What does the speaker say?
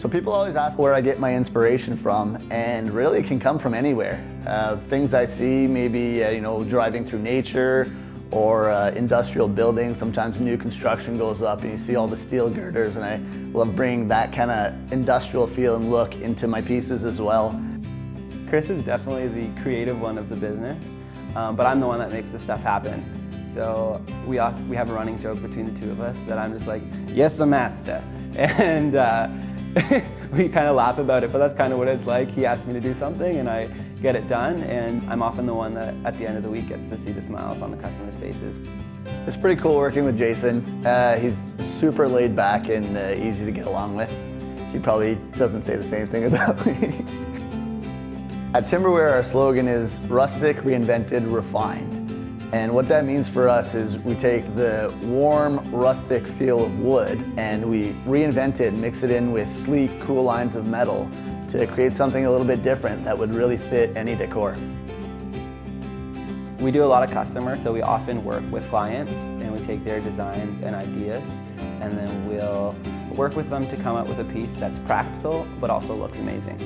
So people always ask where I get my inspiration from, and really it can come from anywhere. Things I see, maybe driving through nature or industrial buildings. Sometimes new construction goes up and you see all the steel girders, and I love bringing that kind of industrial feel and look into my pieces as well. Chris is definitely the creative one of the business, but I'm the one that makes the stuff happen. So we have a running joke between the two of us that I'm just like, yes, a master. And we kind of laugh about it, but that's kind of what it's like. He asks me to do something and I get it done, and I'm often the one that at the end of the week gets to see the smiles on the customers' faces. It's pretty cool working with Jason. He's super laid back and easy to get along with. He probably doesn't say the same thing about me. At Timberware, our slogan is rustic, reinvented, refined. And what that means for us is we take the warm, rustic feel of wood and we reinvent it and mix it in with sleek, cool lines of metal to create something a little bit different that would really fit any decor. We do a lot of custom, so we often work with clients and we take their designs and ideas, and then we'll work with them to come up with a piece that's practical but also looks amazing.